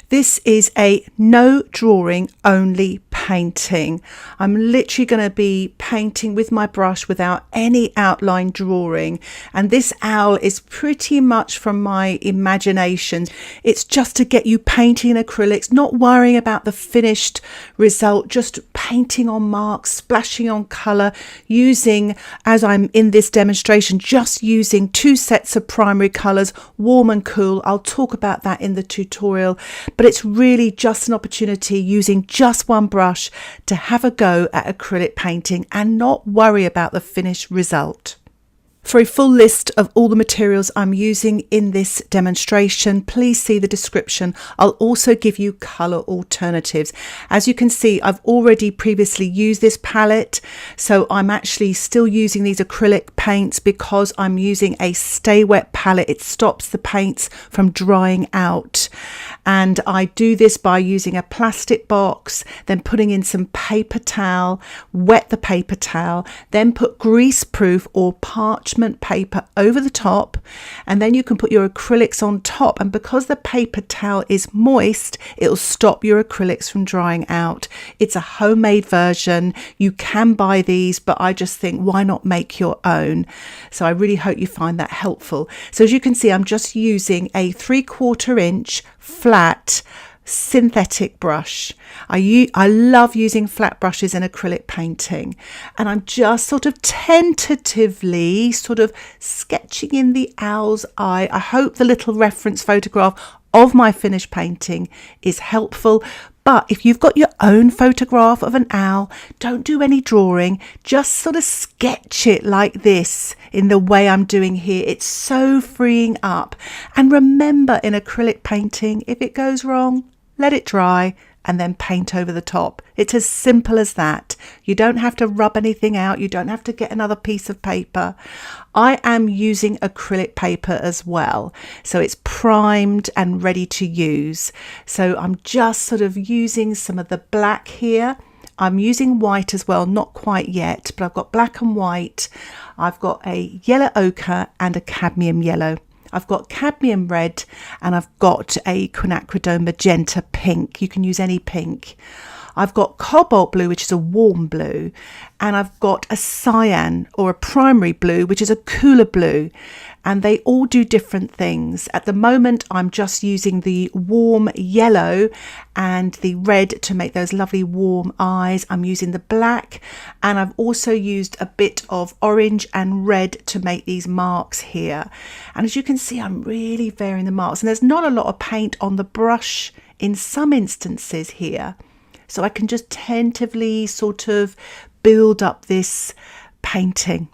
This is a no drawing only painting. I'm literally going to be painting with my brush without any outline drawing, and this owl is pretty much from my imagination. It's just to get you painting in acrylics, not worrying about the finished result, just painting on marks, splashing on colour, using, as I'm in this demonstration, just using 2 sets of primary colours, warm and cool. I'll talk about that in the tutorial, but it's really just an opportunity using just one brush to have a go at acrylic painting and not worry about the finished result. For a full list of all the materials I'm using in this demonstration, please see the description. I'll also give you colour alternatives. As you can see, I've already previously used this palette, so I'm actually still using these acrylic paints because I'm using a stay wet palette. It stops the paints from drying out. And I do this by using a plastic box, then putting in some paper towel, wet the paper towel, then put greaseproof or parchment paper over the top, and then you can put your acrylics on top, and because the paper towel is moist, it'll stop your acrylics from drying out. It's a homemade version. You can buy these, but I just think, why not make your own? So I really hope you find that helpful. So as you can see, I'm just using a 3/4 inch flat synthetic brush. I love using flat brushes in acrylic painting, and I'm just sort of tentatively sort of sketching in the owl's eye. I hope the little reference photograph of my finished painting is helpful. But if you've got your own photograph of an owl, don't do any drawing, just sort of sketch it like this in the way I'm doing here. It's so freeing up. And remember, in acrylic painting, if it goes wrong, let it dry and then paint over the top. It's as simple as that. You don't have to rub anything out. You don't have to get another piece of paper. I am using acrylic paper as well, so it's primed and ready to use. So I'm just sort of using some of the black here. I'm using white as well, not quite yet, but I've got black and white. I've got a yellow ochre and a cadmium yellow. I've got cadmium red, and I've got a quinacridone magenta pink. You can use any pink. I've got cobalt blue, which is a warm blue, and I've got a cyan or a primary blue, which is a cooler blue, and they all do different things. At the moment, I'm just using the warm yellow and the red to make those lovely warm eyes. I'm using the black, and I've also used a bit of orange and red to make these marks here. And as you can see, I'm really varying the marks, and there's not a lot of paint on the brush in some instances here. So I can just tentatively sort of build up this painting.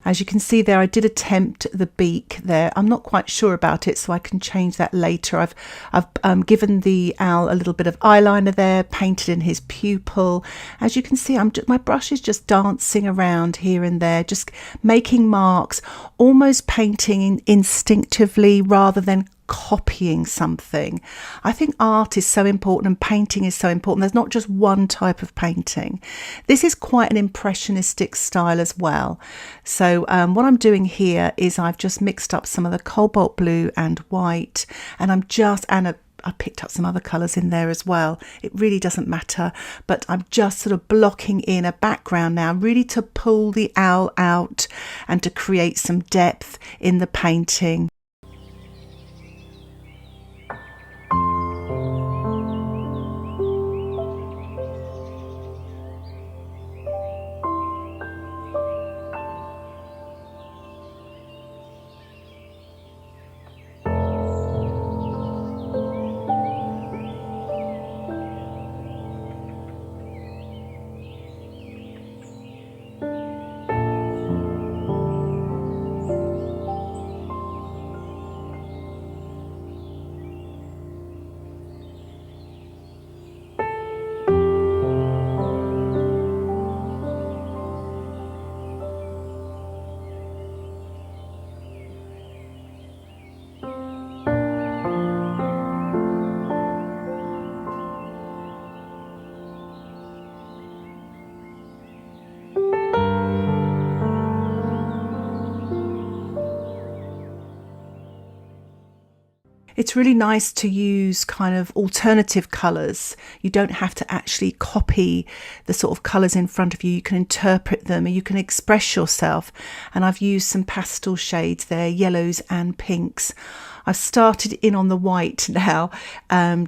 As you can see there, I did attempt the beak there. I'm not quite sure about it, so I can change that later. I've given the owl a little bit of eyeliner there, painted in his pupil. As you can see, my brush is just dancing around here and there, just making marks, almost painting instinctively rather than copying something. I think art is so important and painting is so important. There's not just one type of painting. This is quite an impressionistic style as well. So what I'm doing here is I've just mixed up some of the cobalt blue and white, and I picked up some other colours in there as well. It really doesn't matter, but I'm just sort of blocking in a background now, really to pull the owl out and to create some depth in the painting. It's really nice to use kind of alternative colours. You don't have to actually copy the sort of colours in front of you. You can interpret them and you can express yourself. And I've used some pastel shades there, yellows and pinks. I've started in on the white now,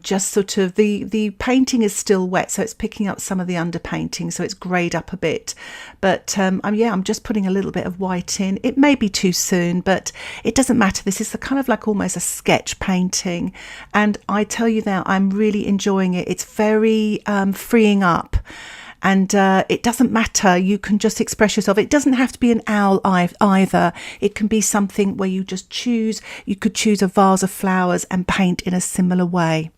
just sort of the painting is still wet, so it's picking up some of the underpainting, so it's greyed up a bit. But I'm just putting a little bit of white in. It may be too soon, but it doesn't matter. This is the kind of like almost a sketch painting, and I tell you now, I'm really enjoying it. It's very freeing up. And it doesn't matter, you can just express yourself. It doesn't have to be an owl either. It can be something where you just choose, you could choose a vase of flowers and paint in a similar way.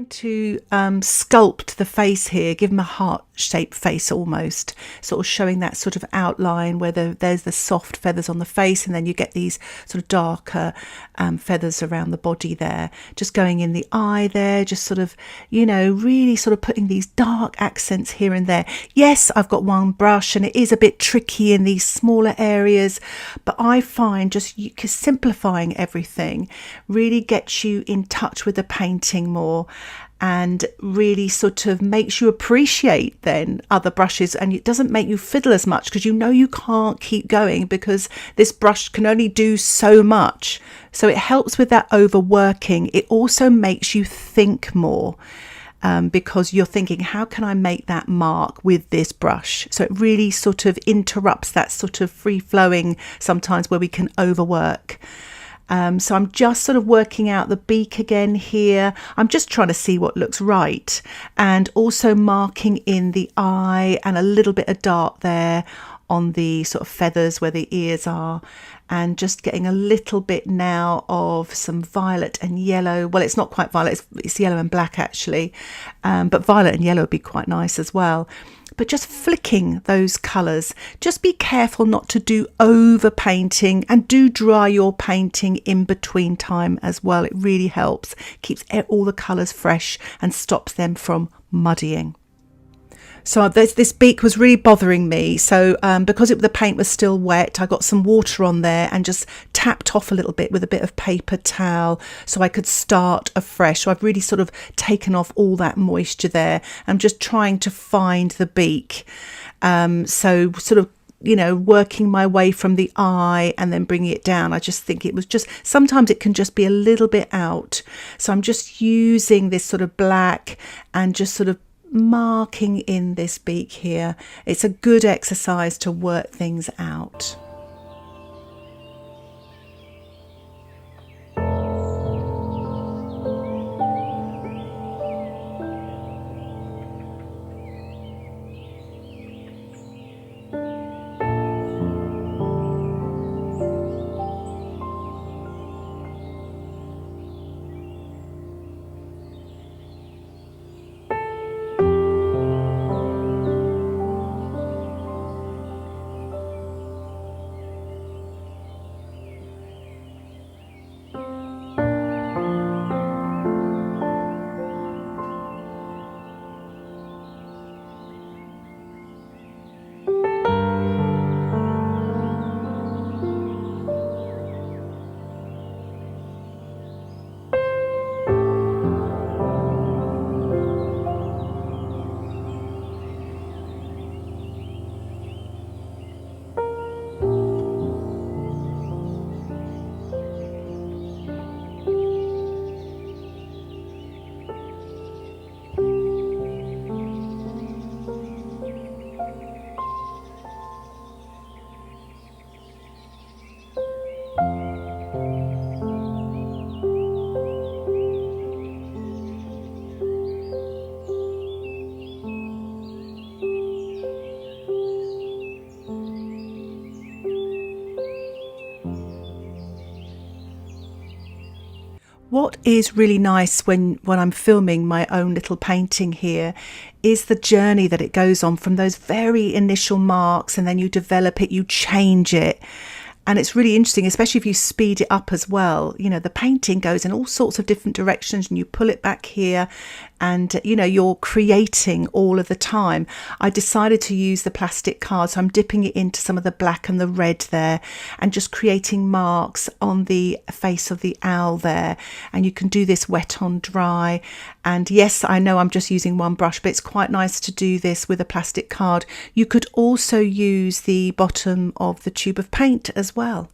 To sculpt the face here, give him a heart-shaped face almost, sort of showing that sort of outline where there's the soft feathers on the face, and then you get these sort of darker feathers around the body there, just going in the eye there, just sort of, you know, really sort of putting these dark accents here and there. Yes, I've got one brush and it is a bit tricky in these smaller areas, but I find just simplifying everything really gets you in touch with the painting more, and really sort of makes you appreciate then other brushes, and it doesn't make you fiddle as much because you know you can't keep going because this brush can only do so much. So it helps with that overworking. It also makes you think more, because you're thinking, how can I make that mark with this brush? So it really sort of interrupts that sort of free flowing sometimes where we can overwork. So I'm just sort of working out the beak again here. I'm just trying to see what looks right, and also marking in the eye and a little bit of dark there on the sort of feathers where the ears are, and just getting a little bit now of some violet and yellow. Well, it's not quite violet, it's yellow and black actually, but violet and yellow would be quite nice as well. But just flicking those colours. Just be careful not to do over painting, and do dry your painting in between time as well. It really helps, keeps all the colours fresh and stops them from muddying. So this beak was really bothering me. So because the paint was still wet, I got some water on there and just tapped off a little bit with a bit of paper towel so I could start afresh. So I've really sort of taken off all that moisture there. I'm just trying to find the beak. So sort of, you know, working my way from the eye and then bringing it down. I just think it was just, sometimes it can just be a little bit out. So I'm just using this sort of black and just sort of marking in this beak here. It's a good exercise to work things out. What is really nice when I'm filming my own little painting here is the journey that it goes on from those very initial marks, and then you develop it, you change it. And it's really interesting, especially if you speed it up as well. You know, the painting goes in all sorts of different directions and you pull it back here and, you know, you're creating all of the time. I decided to use the plastic card, so I'm dipping it into some of the black and the red there and just creating marks on the face of the owl there. And you can do this wet on dry. And yes, I know I'm just using one brush, but it's quite nice to do this with a plastic card. You could also use the bottom of the tube of paint as well.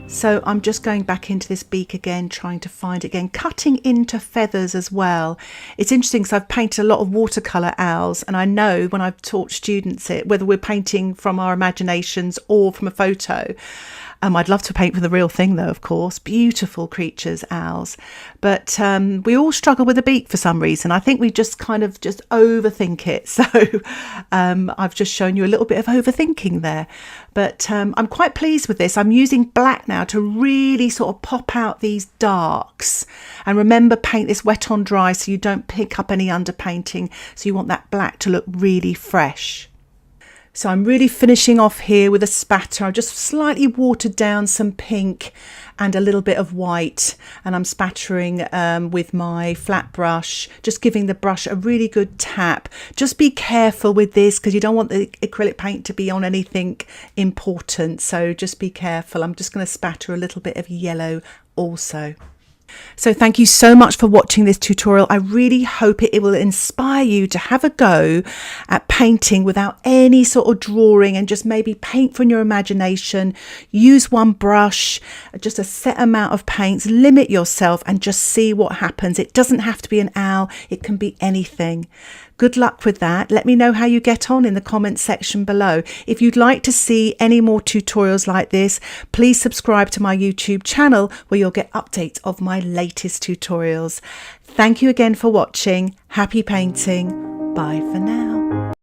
So I'm just going back into this beak again, trying to find it again, cutting into feathers as well. It's interesting because I've painted a lot of watercolour owls, and I know when I've taught students it, whether we're painting from our imaginations or from a photo, I'd love to paint with the real thing though, of course. Beautiful creatures, owls. But we all struggle with a beak for some reason. I think we just kind of just overthink it. So I've just shown you a little bit of overthinking there. But I'm quite pleased with this. I'm using black now to really sort of pop out these darks. And remember, paint this wet on dry so you don't pick up any underpainting. So you want that black to look really fresh. So I'm really finishing off here with a spatter. I've just slightly watered down some pink and a little bit of white, and I'm spattering with my flat brush, just giving the brush a really good tap. Just be careful with this because you don't want the acrylic paint to be on anything important, so just be careful. I'm just going to spatter a little bit of yellow also. So thank you so much for watching this tutorial. I really hope it will inspire you to have a go at painting without any sort of drawing, and just maybe paint from your imagination. Use one brush, just a set amount of paints, limit yourself and just see what happens. It doesn't have to be an owl, it can be anything. Good luck with that. Let me know how you get on in the comments section below. If you'd like to see any more tutorials like this, please subscribe to my YouTube channel where you'll get updates of my latest tutorials. Thank you again for watching. Happy painting. Bye for now.